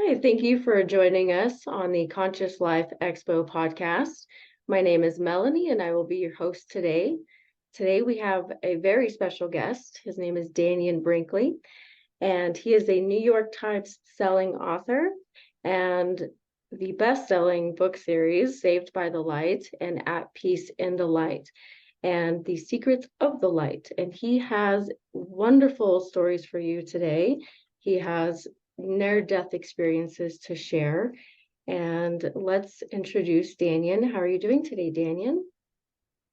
Hi, thank you for joining us on the Conscious Life Expo podcast. My name is Melanie and I will be your host today. Today we have a very special guest. His name is Dannion Brinkley, and he is a New York Times selling author and the best-selling book series Saved by the Light and At Peace in the Light and The Secrets of the Light. And he has wonderful stories for you today. He has near-death experiences to share. And let's introduce Dannion. How are you doing today, Dannion?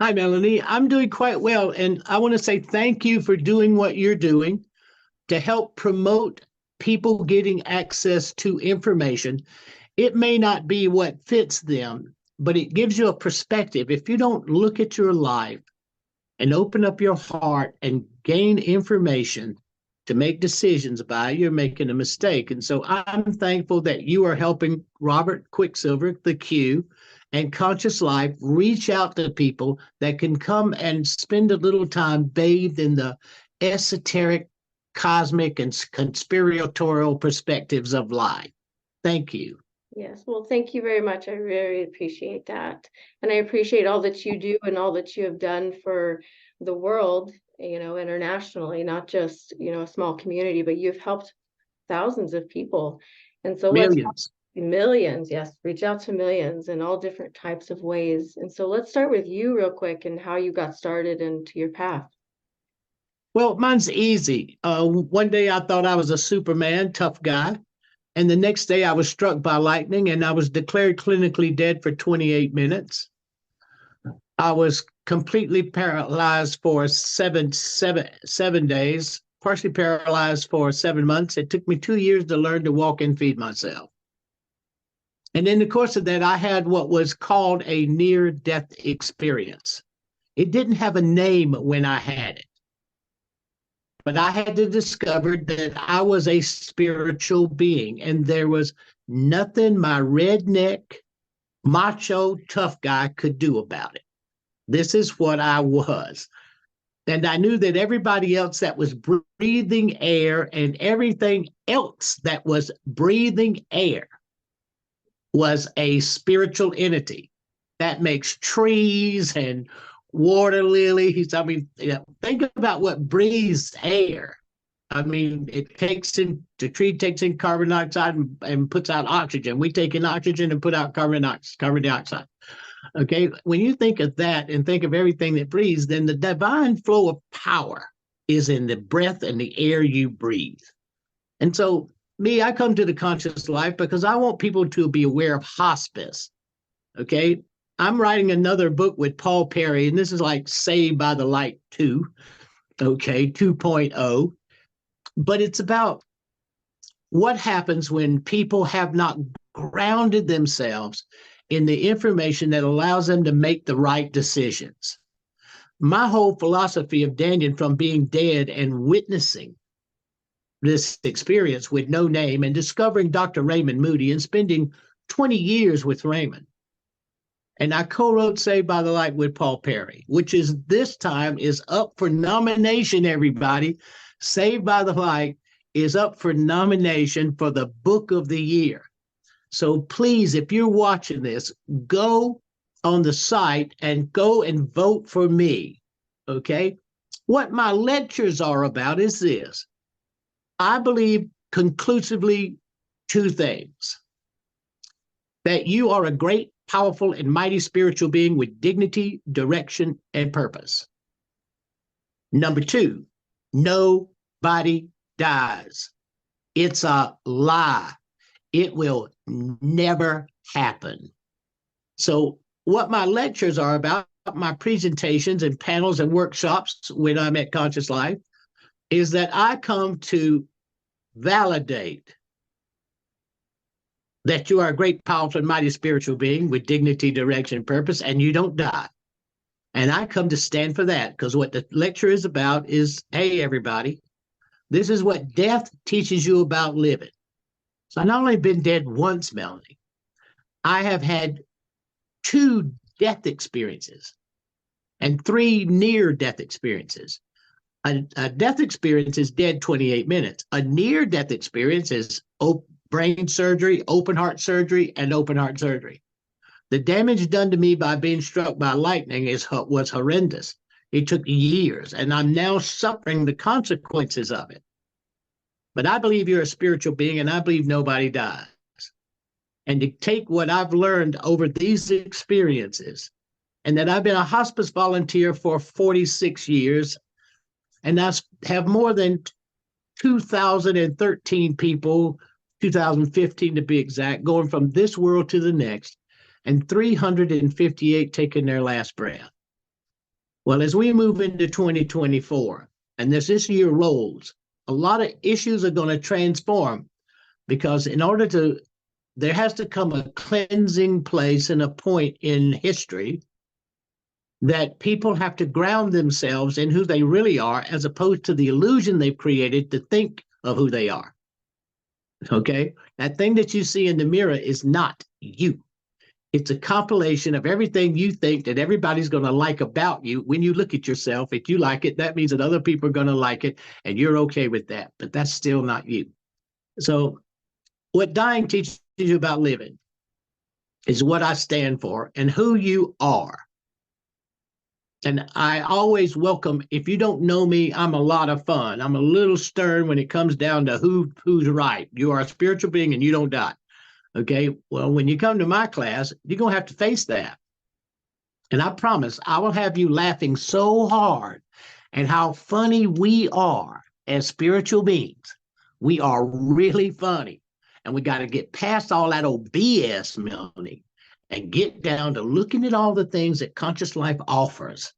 Hi, Melanie. I'm doing quite well. And I want to say thank you for doing what you're doing to help promote people getting access to information. It may not be what fits them, but it gives you a perspective. If you don't look at your life and open up your heart and gain information to make decisions by, you're making a mistake. And so I'm thankful that you are helping Robert Quicksilver, the Q, and Conscious Life reach out to people that can come and spend a little time bathed in the esoteric, cosmic, and conspiratorial perspectives of life. Thank you. Yes, well, thank you very much. I really appreciate that. And I appreciate all that you do and all that you have done for the world, internationally, not just, a small community, but you've helped thousands of people. And so Millions. Millions, yes, reach out to millions in all different types of ways. And so let's start with you real quick and how you got started into your path. Well, mine's easy. One day I thought I was a Superman, tough guy. And the next day I was struck by lightning and I was declared clinically dead for 28 minutes. I was completely paralyzed for seven days, partially paralyzed for 7 months. It took me 2 years to learn to walk and feed myself. And in the course of that, I had what was called a near-death experience. It didn't have a name when I had it. But I had to discover that I was a spiritual being, and there was nothing my redneck, macho, tough guy could do about it. This is what I was. And I knew that everybody else that was breathing air and everything else that was breathing air was a spiritual entity. That makes trees and water lilies. I mean, think about what breathes air. I mean, the tree takes in carbon dioxide and puts out oxygen. We take in oxygen and put out carbon dioxide. Okay, when you think of that and think of everything that breathes, then the divine flow of power is in the breath and the air you breathe. And so I come to the conscious life because I want people to be aware of hospice. Okay, I'm writing another book with Paul Perry, and this is like Saved by the Light 2, okay, 2.0. But it's about what happens when people have not grounded themselves in the information that allows them to make the right decisions. My whole philosophy of Dannion, from being dead and witnessing this experience with no name and discovering Dr. Raymond Moody and spending 20 years with Raymond. And I co-wrote Saved by the Light with Paul Perry, which is this time is up for nomination, everybody. Saved by the Light is up for nomination for the Book of the Year. So please, if you're watching this, go on the site and go and vote for me, okay? What my lectures are about is this. I believe conclusively two things. That you are a great, powerful, and mighty spiritual being with dignity, direction, and purpose. Number two, nobody dies. It's a lie. It will never happen. So what my lectures are about, my presentations and panels and workshops when I'm at Conscious Life, is that I come to validate that you are a great, powerful, and mighty spiritual being with dignity, direction, and purpose, and you don't die. And I come to stand for that, because what the lecture is about is, hey, everybody, this is what death teaches you about living. So I've not only been dead once, Melanie, I have had 2 death experiences and 3 near-death experiences. A death experience is dead 28 minutes. A near-death experience is brain surgery, open heart surgery, and open heart surgery. The damage done to me by being struck by lightning was horrendous. It took years, and I'm now suffering the consequences of it. But I believe you're a spiritual being, and I believe nobody dies. And to take what I've learned over these experiences, and that I've been a hospice volunteer for 46 years, and I have more than 2,013 people, 2015 to be exact, going from this world to the next, and 358 taking their last breath. Well, as we move into 2024, and as this year rolls, a lot of issues are going to transform, because there has to come a cleansing place and a point in history that people have to ground themselves in who they really are, as opposed to the illusion they've created to think of who they are. Okay? That thing that you see in the mirror is not you. It's a compilation of everything you think that everybody's going to like about you. When you look at yourself, if you like it, that means that other people are going to like it, and you're okay with that. But that's still not you. So what dying teaches you about living is what I stand for and who you are. And I always welcome, if you don't know me, I'm a lot of fun. I'm a little stern when it comes down to who's right. You are a spiritual being and you don't die. Okay, well, when you come to my class, you're going to have to face that. And I promise I will have you laughing so hard at how funny we are as spiritual beings. We are really funny. And we got to get past all that old BS, Melanie, and get down to looking at all the things that conscious life offers.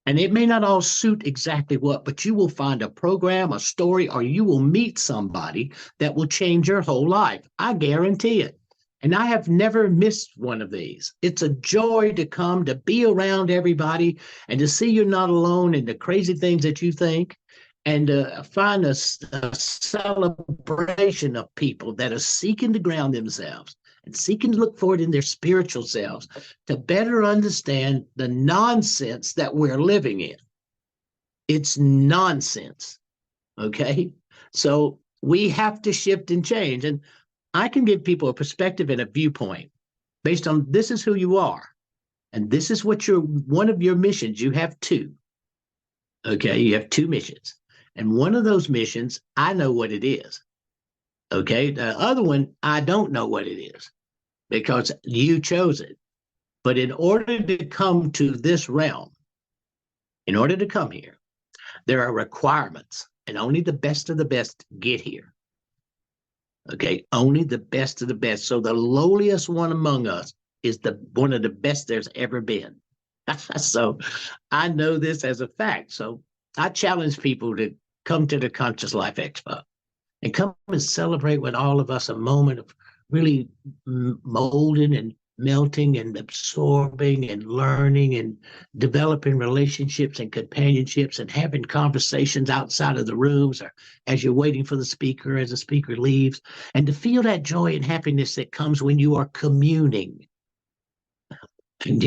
And it may not all suit exactly what, but you will find a program, a story, or you will meet somebody that will change your whole life. I guarantee it. And I have never missed one of these. It's a joy to come, to be around everybody, and to see you're not alone in the crazy things that you think, and to find a celebration of people that are seeking to ground themselves and seeking to look forward in their spiritual selves to better understand the nonsense that we're living in. It's nonsense, okay? So we have to shift and change. And I can give people a perspective and a viewpoint based on this is who you are. And this is what one of your missions. You have two, okay? You have two missions. And one of those missions, I know what it is, okay? The other one, I don't know what it is, because you chose it. But in order to come to this realm, in order to come here, there are requirements, and only the best of the best get here. Okay, only the best of the best. So the lowliest one among us is one of the best there's ever been. So I know this as a fact. So I challenge people to come to the Conscious Life Expo and come and celebrate with all of us a moment of really molding and melting and absorbing and learning and developing relationships and companionships and having conversations outside of the rooms or as you're waiting for the speaker, as the speaker leaves, and to feel that joy and happiness that comes when you are communing. And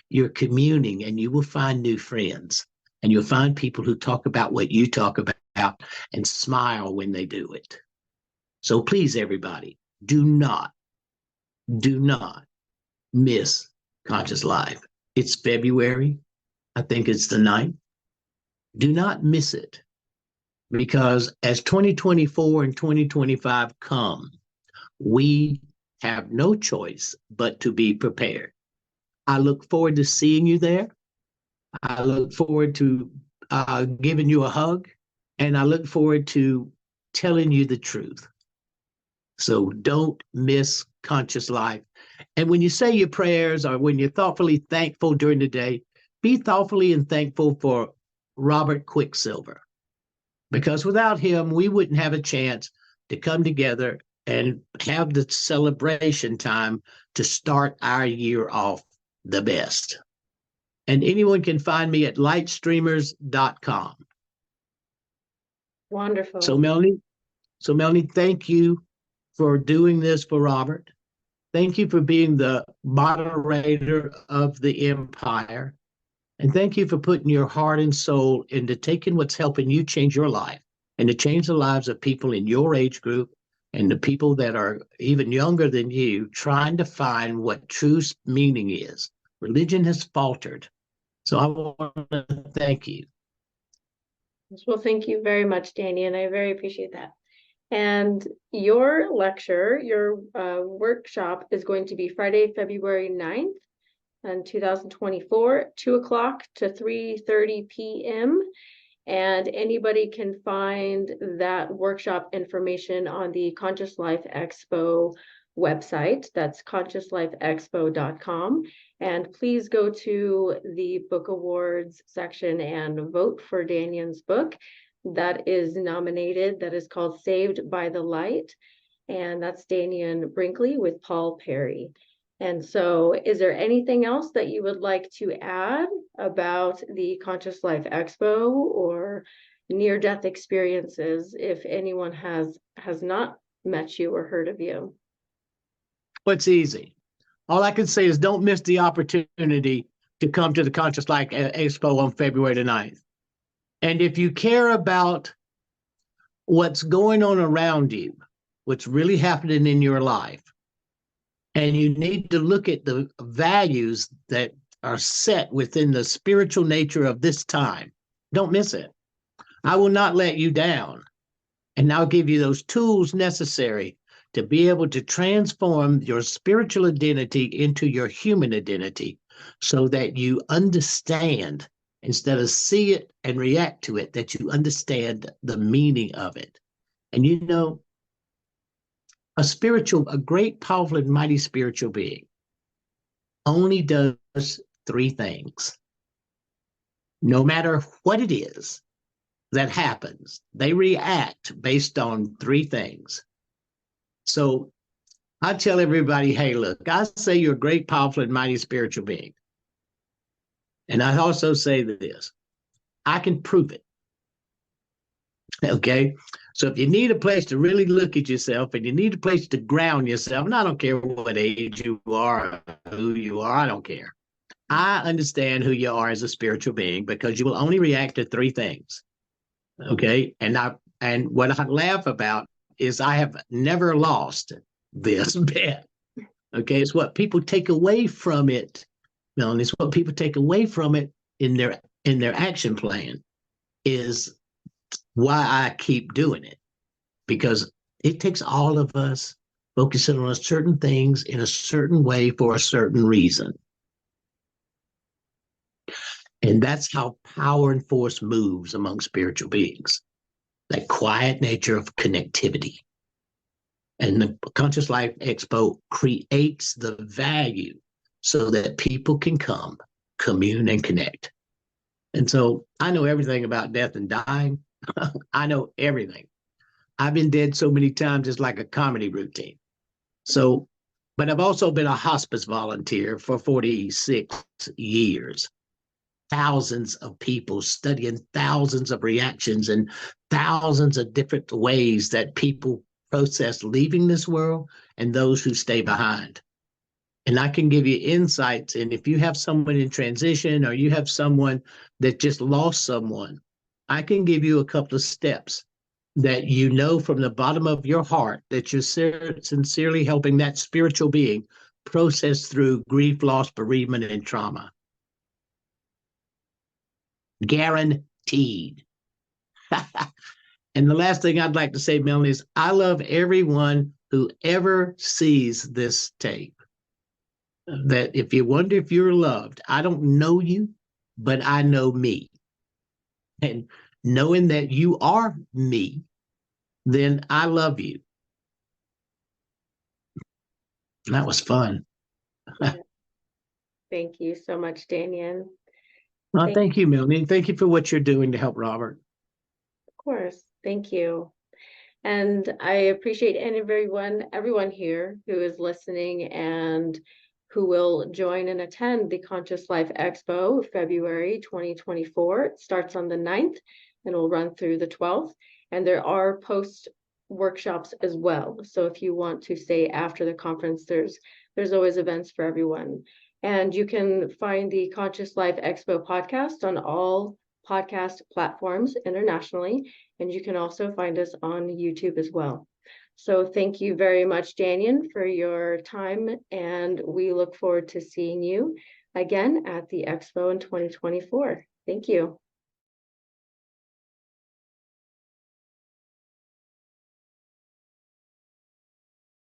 you're communing, and you will find new friends, and you'll find people who talk about what you talk about and smile when they do it. So please, everybody, do not miss Conscious Life. It's February. I think it's the 9th. Do not miss it, because as 2024 and 2025 come, we have no choice but to be prepared. I look forward to seeing you there. I look forward to giving you a hug, and I look forward to telling you the truth. So don't miss Conscious Life. And when you say your prayers, or when you're thoughtfully thankful during the day, be thoughtfully and thankful for Robert Quicksilver, because without him, we wouldn't have a chance to come together and have the celebration time to start our year off the best. And anyone can find me at lightstreamers.com. Wonderful. So Melanie, thank you for doing this for Robert. Thank you for being the moderator of the empire. And thank you for putting your heart and soul into taking what's helping you change your life and to change the lives of people in your age group and the people that are even younger than you trying to find what true meaning is. Religion has faltered. So I want to thank you. Well, thank you very much, Danny, and I very appreciate that. And your lecture, your workshop is going to be Friday, February 9th in 2024, 2 o'clock to 3:30 p.m. And anybody can find that workshop information on the Conscious Life Expo website. That's consciouslifeexpo.com. And please go to the book awards section and vote for Dannion's book that is nominated, that is called Saved by the Light. And that's Dannion Brinkley with Paul Perry. And so is there anything else that you would like to add about the Conscious Life Expo or near-death experiences if anyone has not met you or heard of you? Well, it's easy. All I can say is don't miss the opportunity to come to the Conscious Life Expo on February the 9th. And if you care about what's going on around you, what's really happening in your life, and you need to look at the values that are set within the spiritual nature of this time, don't miss it. I will not let you down. And I'll give you those tools necessary to be able to transform your spiritual identity into your human identity so that you understand, instead of see it and react to it, that you understand the meaning of it. And you know, a great, powerful, and mighty spiritual being only does three things. No matter what it is that happens, they react based on three things. So I tell everybody, hey, look, I say you're a great, powerful, and mighty spiritual being. And I also say this, I can prove it. Okay. So if you need a place to really look at yourself and you need a place to ground yourself, and I don't care what age you are, who you are, I don't care. I understand who you are as a spiritual being because you will only react to three things. Okay. And what I laugh about is I have never lost this bet. Okay. It's what people take away from it, Melanie. It's what people take away from it in their action plan is why I keep doing it, because it takes all of us focusing on certain things in a certain way for a certain reason. And that's how power and force moves among spiritual beings, that quiet nature of connectivity. And the Conscious Life Expo creates the value so that people can come, commune, and connect. And so I know everything about death and dying. I know everything. I've been dead so many times, it's like a comedy routine. So, but I've also been a hospice volunteer for 46 years. Thousands of people studying thousands of reactions and thousands of different ways that people process leaving this world and those who stay behind. And I can give you insights. And if you have someone in transition or you have someone that just lost someone, I can give you a couple of steps that you know from the bottom of your heart that you're sincerely helping that spiritual being process through grief, loss, bereavement, and trauma. Guaranteed. And the last thing I'd like to say, Melanie, is I love everyone who ever sees this tape. That if you wonder if you're loved, I don't know you, but I know me. And knowing that you are me, then I love you. That was fun. Thank you so much, Dannion. Well, thank you, Melanie. Thank you for what you're doing to help Robert. Of course. Thank you. And I appreciate everyone here who is listening and who will join and attend the Conscious Life Expo February 2024. It starts on the 9th and will run through the 12th. And there are post workshops as well. So if you want to stay after the conference, there's always events for everyone. And you can find the Conscious Life Expo podcast on all podcast platforms internationally. And you can also find us on YouTube as well. So thank you very much, Dannion, for your time, and we look forward to seeing you again at the Expo in 2024. Thank you.